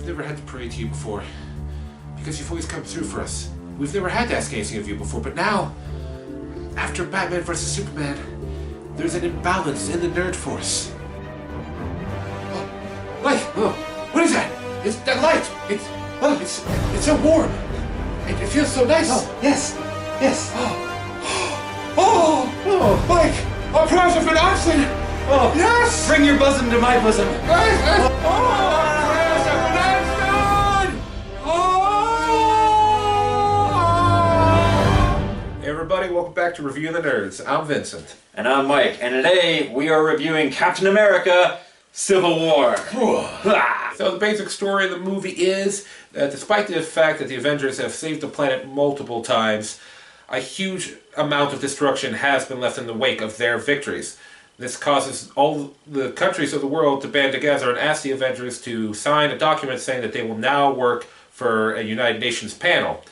never had to pray to you before, because you've always come through for us. We've never had to ask anything of you before, but now, after Batman vs. Superman, there's an imbalance in the nerd force. Oh, light! Oh, what is that? It's that light! It's so warm! It feels so nice! Oh, yes! Yes! Oh, Mike! Our prayers have been answered! Oh, yes! Bring your bosom to my bosom! Yes! Our prayers have been answered! Hey everybody, welcome back to Reviewing the Nerds. I'm Vincent. And I'm Mike, and today we are reviewing Captain America Civil War. So the basic story of the movie is that despite the fact that the Avengers have saved the planet multiple times, a huge amount of destruction has been left in the wake of their victories. This causes all the countries of the world to band together and ask the Avengers to sign a document saying that they will now work for a United Nations panel.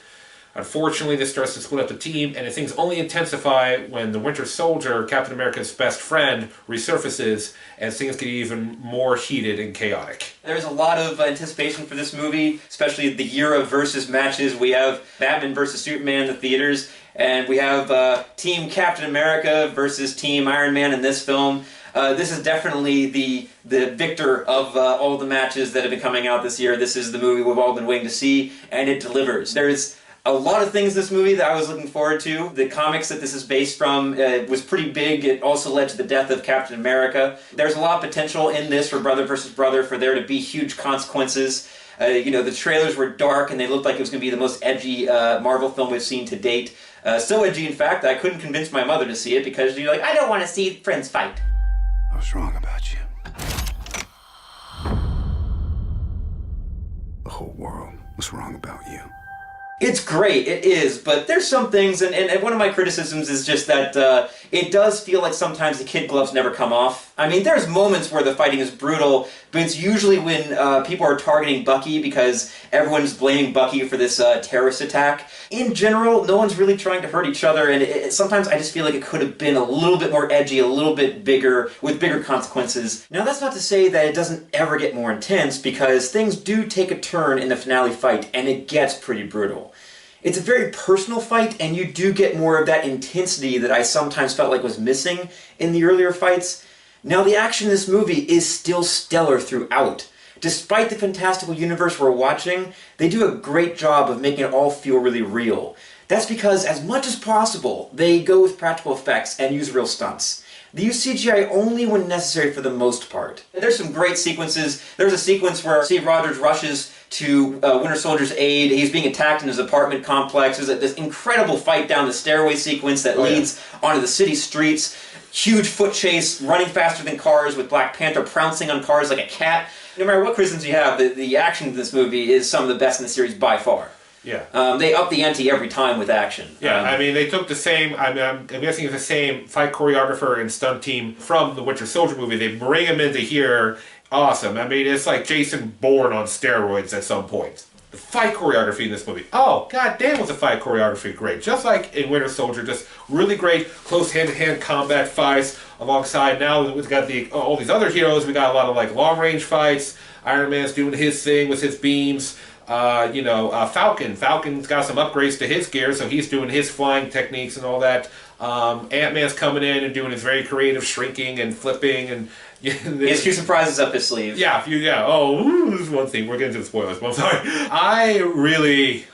Unfortunately, this starts to split up the team, and things only intensify when the Winter Soldier, Captain America's best friend, resurfaces, and things get even more heated and chaotic. There's a lot of anticipation for this movie, especially the year of versus matches. We have Batman vs. Superman in the theaters, and we have Team Captain America versus Team Iron Man in this film. This is definitely the victor of all the matches that have been coming out this year. This is the movie we've all been waiting to see, and it delivers. There's a lot of things in this movie that I was looking forward to. The comics that this is based from was pretty big. It also led to the death of Captain America. There's a lot of potential in this for brother versus brother, for there to be huge consequences. The trailers were dark and they looked like it was going to be the most edgy Marvel film we've seen to date. So edgy, in fact, that I couldn't convince my mother to see it because she's like, I don't want to see friends fight. I was wrong about you. The whole world was wrong about you. It's great, it is, but there's some things, and one of my criticisms is just that it does feel like sometimes the kid gloves never come off. I mean, there's moments where the fighting is brutal, but it's usually when people are targeting Bucky because everyone's blaming Bucky for this terrorist attack. In general, no one's really trying to hurt each other, and sometimes I just feel like it could have been a little bit more edgy, a little bit bigger, with bigger consequences. Now, that's not to say that it doesn't ever get more intense, because things do take a turn in the finale fight, and it gets pretty brutal. It's a very personal fight, and you do get more of that intensity that I sometimes felt like was missing in the earlier fights. Now, the action in this movie is still stellar throughout. Despite the fantastical universe we're watching, they do a great job of making it all feel really real. That's because, as much as possible, they go with practical effects and use real stunts. They use CGI only when necessary for the most part. There's some great sequences. There's a sequence where Steve Rogers rushes to Winter Soldier's aid. He's being attacked in his apartment complex. There's this incredible fight down the stairway sequence that leads onto the city streets. Huge foot chase, running faster than cars, with Black Panther pouncing on cars like a cat. No matter what criticisms you have, the action in this movie is some of the best in the series by far. Yeah. They up the ante every time with action. Yeah, I mean, they took the same, I'm guessing it's the same fight choreographer and stunt team from the Winter Soldier movie. They bring him into here. Awesome. I mean, it's like Jason Bourne on steroids at some point. The fight choreography in this movie. Oh, goddamn, was the fight choreography great. Just like in Winter Soldier, just really great close hand-to-hand combat fights alongside. Now we've got all these other heroes. We got a lot of like long-range fights. Iron Man's doing his thing with his beams. Falcon. Falcon's got some upgrades to his gear, so he's doing his flying techniques and all that. Ant-Man's coming in and doing his very creative shrinking and flipping and... He has a few surprises up his sleeve. Oh, this is one thing. We're getting to the spoilers, but I'm sorry. I really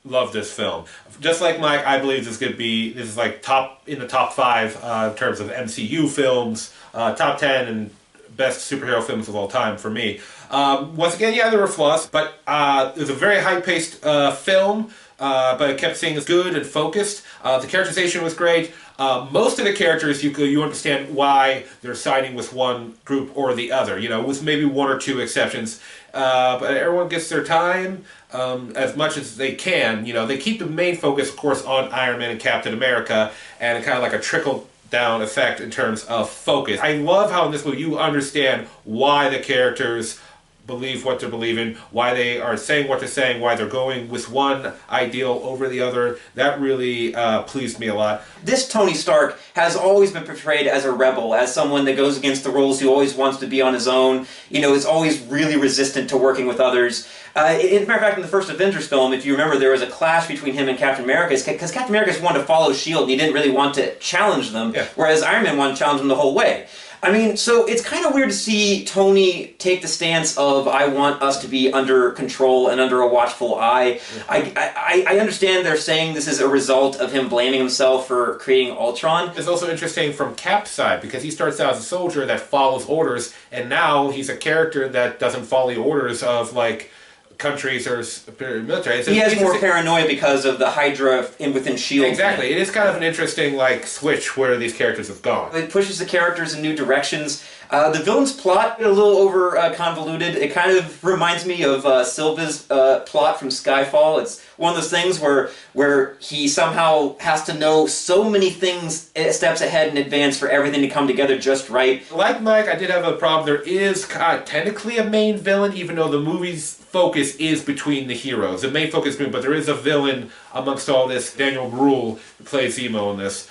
love this film. Just like Mike, I believe this is like in the top 5 in terms of MCU films, top 10 and best superhero films of all time for me. Once again, yeah, there were flaws, but it was a very high-paced film, but it kept saying it's good and focused. The characterization was great. Most of the characters, you understand why they're siding with one group or the other, with maybe one or two exceptions. But everyone gets their time as much as they can. They keep the main focus, of course, on Iron Man and Captain America, and kind of like a trickle-down effect in terms of focus. I love how in this movie you understand why the characters believe what they're believing, why they are saying what they're saying, why they're going with one ideal over the other. That really pleased me a lot. This Tony Stark has always been portrayed as a rebel, as someone that goes against the rules, who always wants to be on his own, is always really resistant to working with others. As a matter of fact, in the first Avengers film, if you remember, there was a clash between him and Captain America, because Captain America just wanted to follow S.H.I.E.L.D. and he didn't really want to challenge them, whereas Iron Man wanted to challenge them the whole way. I mean, so it's kind of weird to see Tony take the stance of, I want us to be under control and under a watchful eye. I understand they're saying this is a result of him blaming himself for creating Ultron. It's also interesting from Cap's side, because he starts out as a soldier that follows orders, and now he's a character that doesn't follow the orders of, like, countries or superior military. He has more paranoia because of the Hydra within S.H.I.E.L.D. Exactly. It is kind of an interesting, like, switch where these characters have gone. It pushes the characters in new directions. The villain's plot is a little over convoluted. It kind of reminds me of Silva's plot from Skyfall. It's one of those things where he somehow has to know so many things steps ahead in advance for everything to come together just right. Like Mike, I did have a problem. There is technically a main villain, even though the movie's focus is between the heroes. The main focus, but there is a villain amongst all this. Daniel Bruhl plays Zemo in this.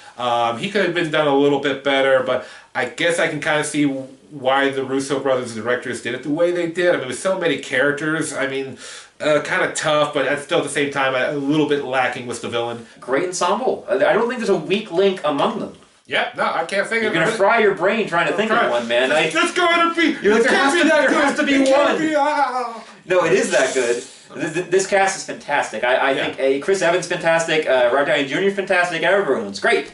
He could have been done a little bit better, but I guess I can kind of see why the Russo brothers, the directors, did it the way they did. I mean, with so many characters, I mean, kind of tough, but still at the same time, a little bit lacking with the villain. Great ensemble. I don't think there's a weak link among them. Yeah, no, I can't think of it. You're going to fry your brain trying to think of one, man. There's going to be... There has to be one. No, it is that good. This cast is fantastic. I think Chris Evans is fantastic, Robert Downey Jr. is fantastic, everyone's great.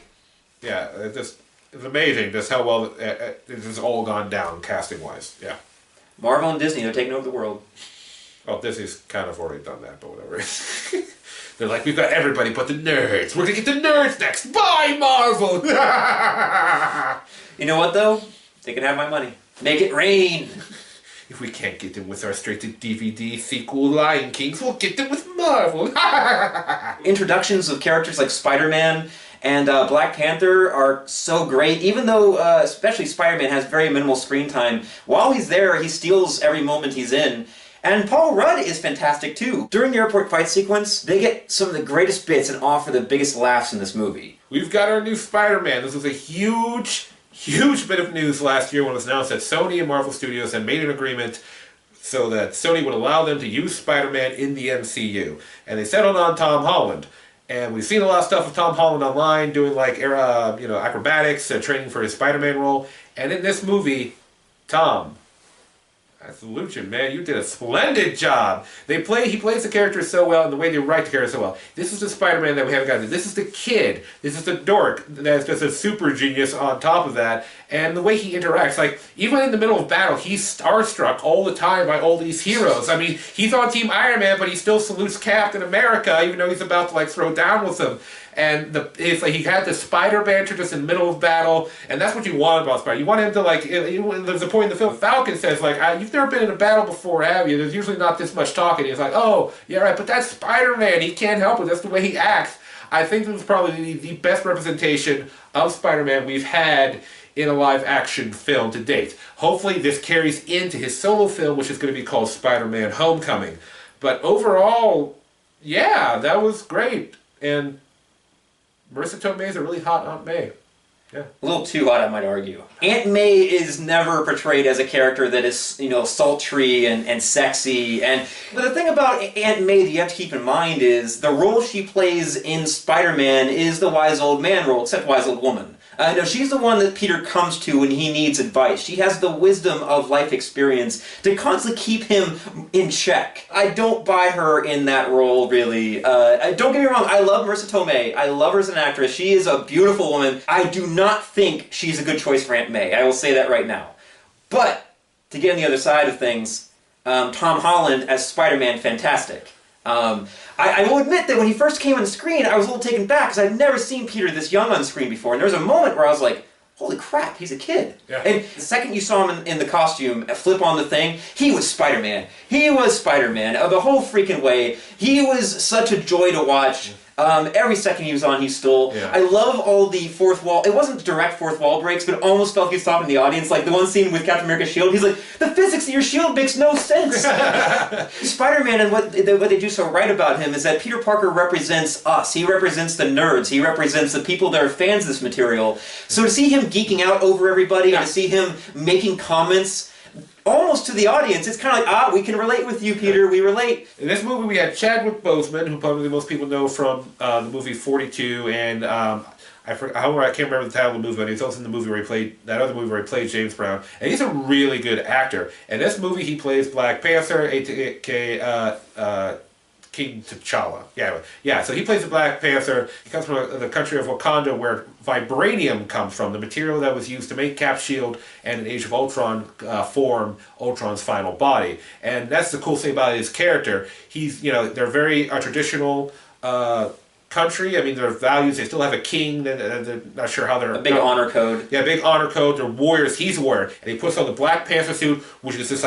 Yeah, it's amazing just how well it has all gone down casting-wise. Yeah. Marvel and Disney, they're taking over the world. Well, Disney's kind of already done that, but whatever. They're like, we've got everybody but the nerds. We're going to get the nerds next. Bye, Marvel! You know what, though? They can have my money. Make it rain. If we can't get them with our straight-to-DVD sequel Lion Kings, we'll get them with Marvel. Introductions of characters like Spider-Man and Black Panther are so great, even though especially Spider-Man has very minimal screen time. While he's there, he steals every moment he's in. And Paul Rudd is fantastic too. During the airport fight sequence, they get some of the greatest bits and offer the biggest laughs in this movie. We've got our new Spider-Man. This was a huge bit of news last year when it was announced that Sony and Marvel Studios had made an agreement so that Sony would allow them to use Spider-Man in the MCU. And they settled on Tom Holland. And we've seen a lot of stuff with Tom Holland online, doing like acrobatics, training for his Spider-Man role. And in this movie, Tom, I salute you, man. You did a splendid job. He plays the character so well, and the way they write the character so well. This is the Spider-Man that we haven't gotten. This is the kid. This is the dork that's just a super genius on top of that. And the way he interacts, like, even in the middle of battle, he's starstruck all the time by all these heroes. I mean, he's on Team Iron Man, but he still salutes Captain America, even though he's about to, like, throw down with him. And it's like he had the spider banter just in the middle of battle, and that's what you want about Spider. You want him to, like, there's a point in the film, Falcon says, like, you've never been in a battle before, have you? There's usually not this much talking. He's like, oh, yeah, right, but that's Spider-Man. He can't help it. That's the way he acts. I think this is probably the best representation of Spider-Man we've had in a live-action film to date. Hopefully this carries into his solo film, which is going to be called Spider-Man Homecoming. But overall, yeah, that was great. And Marissa Tomei is a really hot Aunt May. Yeah. A little too hot, I might argue. Aunt May is never portrayed as a character that is, sultry and sexy. But the thing about Aunt May that you have to keep in mind is the role she plays in Spider-Man is the wise old man role, except wise old woman. She's the one that Peter comes to when he needs advice. She has the wisdom of life experience to constantly keep him in check. I don't buy her in that role, really. Don't get me wrong, I love Marissa Tomei. I love her as an actress. She is a beautiful woman. I do not think she's a good choice for Aunt May. I will say that right now. But, to get on the other side of things, Tom Holland as Spider-Man, fantastic. I will admit that when he first came on screen, I was a little taken back because I'd never seen Peter this young on screen before. And there was a moment where I was like, holy crap, he's a kid. Yeah. And the second you saw him in the costume, flip on the thing, he was Spider-Man. He was Spider-Man the whole freaking way. He was such a joy to watch. Every second he was on, he stole. Yeah. I love all the fourth wall. It wasn't direct fourth wall breaks, but it almost felt like he was talking to the audience. Like the one scene with Captain America's shield, he's like, the physics of your shield makes no sense. Spider-Man, and what they do so right about him is that Peter Parker represents us. He represents the nerds. He represents the people that are fans of this material. So to see him geeking out over everybody, and to see him making comments almost to the audience, it's kind of like, we can relate with you, Peter, we relate. In this movie, we had Chadwick Boseman, who probably most people know from the movie 42, and I can't remember the title of the movie, but he's also in the movie where he played, that other movie where he played James Brown, and he's a really good actor. In this movie, he plays Black Panther, aka King T'Challa. Yeah, so he plays the Black Panther. He comes from the country of Wakanda, where vibranium comes from, the material that was used to make Cap's shield and in Age of Ultron form Ultron's final body. And that's the cool thing about his character. He's, they're very traditional country. I mean, their values, they still have a king. They're not sure how they're... A big honor code. Yeah, big honor code. They're warriors. He's a warrior. And he puts on the Black Panther suit, which is this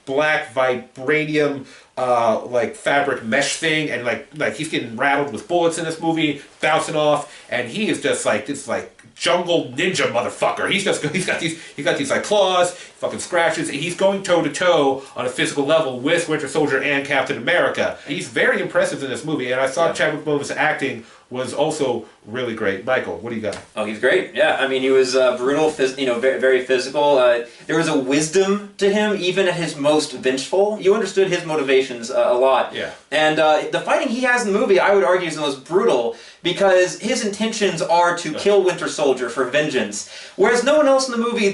black vibranium like fabric mesh thing, and like he's getting rattled with bullets in this movie, bouncing off, and he is just like this jungle ninja motherfucker. He's got these like claws, fucking scratches, and he's going toe to toe on a physical level with Winter Soldier and Captain America. He's very impressive in this movie, and I thought Chadwick Boseman's acting was also really great. Michael, what do you got? Oh, he's great. Yeah, I mean, he was brutal, very, very physical. There was a wisdom to him, even at his most vengeful. You understood his motivations a lot. Yeah. And the fighting he has in the movie, I would argue, is the most brutal, because his intentions are to kill Winter Soldier for vengeance. Whereas no one else in the movie,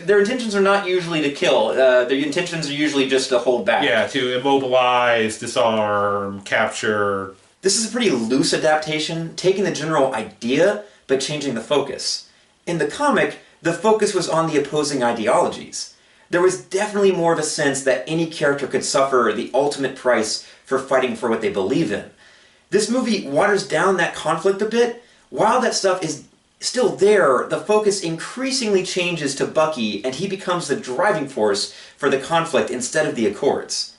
their intentions are not usually to kill. Their intentions are usually just to hold back. Yeah, to immobilize, disarm, capture... This is a pretty loose adaptation, taking the general idea, but changing the focus. In the comic, the focus was on the opposing ideologies. There was definitely more of a sense that any character could suffer the ultimate price for fighting for what they believe in. This movie waters down that conflict a bit. While that stuff is still there, the focus increasingly changes to Bucky, and he becomes the driving force for the conflict instead of the Accords.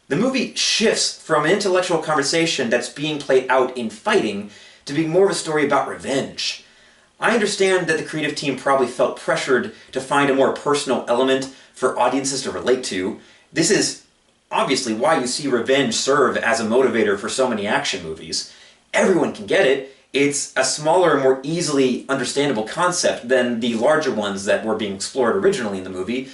The movie shifts from an intellectual conversation that's being played out in fighting to being more of a story about revenge. I understand that the creative team probably felt pressured to find a more personal element for audiences to relate to. This is obviously why you see revenge serve as a motivator for so many action movies. Everyone can get it. It's a smaller and more easily understandable concept than the larger ones that were being explored originally in the movie.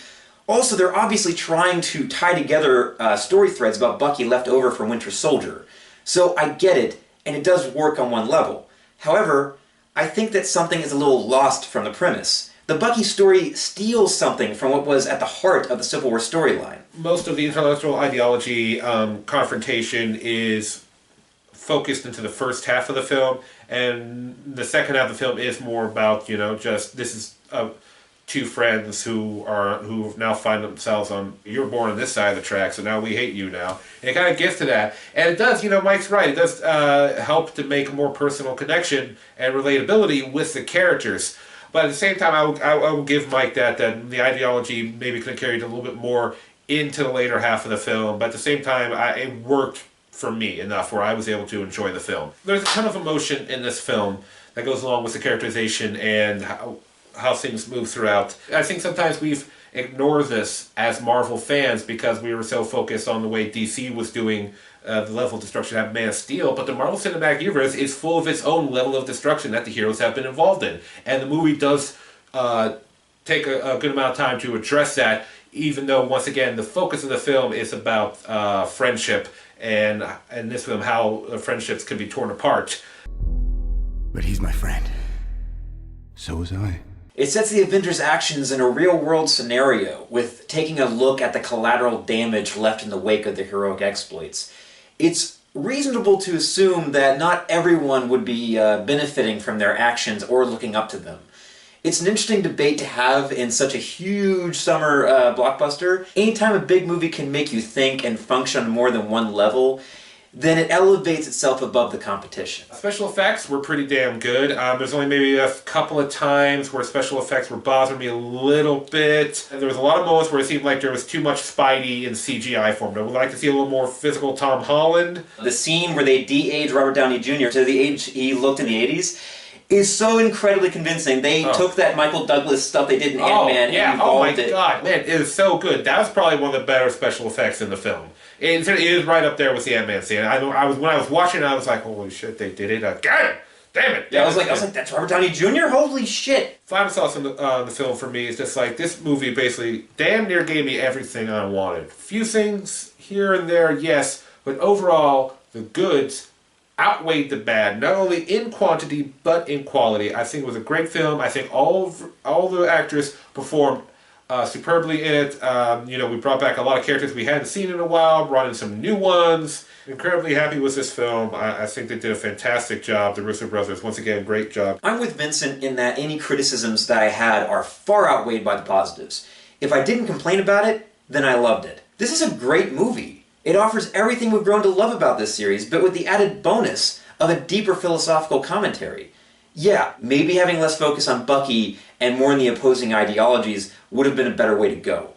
Also, they're obviously trying to tie together story threads about Bucky left over from Winter Soldier. So I get it, and it does work on one level. However, I think that something is a little lost from the premise. The Bucky story steals something from what was at the heart of the Civil War storyline. Most of the intellectual ideology confrontation is focused into the first half of the film, and the second half of the film is more about, just this is... two friends who now find themselves on, you're born on this side of the track, so now we hate you now. And it kind of gets to that. And it does, Mike's right, it does help to make a more personal connection and relatability with the characters. But at the same time, I will give Mike that the ideology maybe could have carried a little bit more into the later half of the film. But at the same time, it worked for me enough where I was able to enjoy the film. There's a ton of emotion in this film that goes along with the characterization and how things move throughout. I think sometimes we've ignored this as Marvel fans because we were so focused on the way DC was doing the level of destruction at Man of Steel, but the Marvel Cinematic Universe is full of its own level of destruction that the heroes have been involved in. And the movie does take a good amount of time to address that, even though, once again, the focus of the film is about friendship, and in this film, how friendships can be torn apart. But he's my friend. So was I. It sets the Avengers' actions in a real-world scenario, with taking a look at the collateral damage left in the wake of the heroic exploits. It's reasonable to assume that not everyone would be benefiting from their actions or looking up to them. It's an interesting debate to have in such a huge summer blockbuster. Anytime a big movie can make you think and function on more than one level, then it elevates itself above the competition. Special effects were pretty damn good. There's only maybe a couple of times where special effects were bothering me a little bit. And there was a lot of moments where it seemed like there was too much Spidey in CGI form. I would like to see a little more physical Tom Holland. The scene where they de-age Robert Downey Jr. to the age he looked in the 80s is so incredibly convincing. They took that Michael Douglas stuff they did in Ant-Man and evolved it. God, man, it is so good. That was probably one of the better special effects in the film. It is right up there with the Ant-Man scene. When I was watching it, I was like, holy shit, they did it again! Damn it! Yeah, I was like, that's Robert Downey Jr.? Holy shit! Final thoughts on the film for me is just like, this movie basically damn near gave me everything I wanted. Few things here and there, yes, but overall, the goods outweighed the bad, not only in quantity, but in quality. I think it was a great film. I think all the actors performed superbly in it. We brought back a lot of characters we hadn't seen in a while, brought in some new ones. Incredibly happy with this film. I think they did a fantastic job. The Russo brothers, once again, great job. I'm with Vincent in that any criticisms that I had are far outweighed by the positives. If I didn't complain about it, then I loved it. This is a great movie. It offers everything we've grown to love about this series, but with the added bonus of a deeper philosophical commentary. Yeah, maybe having less focus on Bucky and more on the opposing ideologies would have been a better way to go.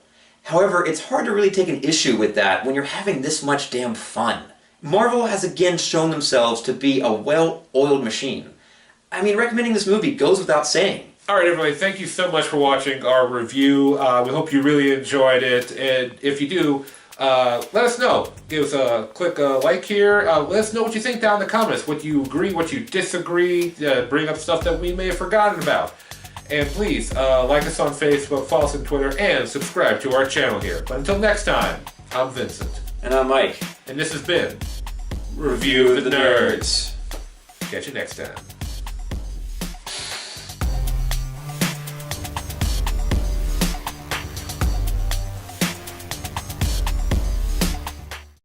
However, it's hard to really take an issue with that when you're having this much damn fun. Marvel has again shown themselves to be a well-oiled machine. I mean, recommending this movie goes without saying. Alright everybody, thank you so much for watching our review. We hope you really enjoyed it, and if you do, let us know. Give us click a like here. Let us know what you think down in the comments. What you agree, what you disagree. Bring up stuff that we may have forgotten about. And please, like us on Facebook, follow us on Twitter, and subscribe to our channel here. But until next time, I'm Vincent. And I'm Mike. And this has been Review of the Nerds. Catch you next time.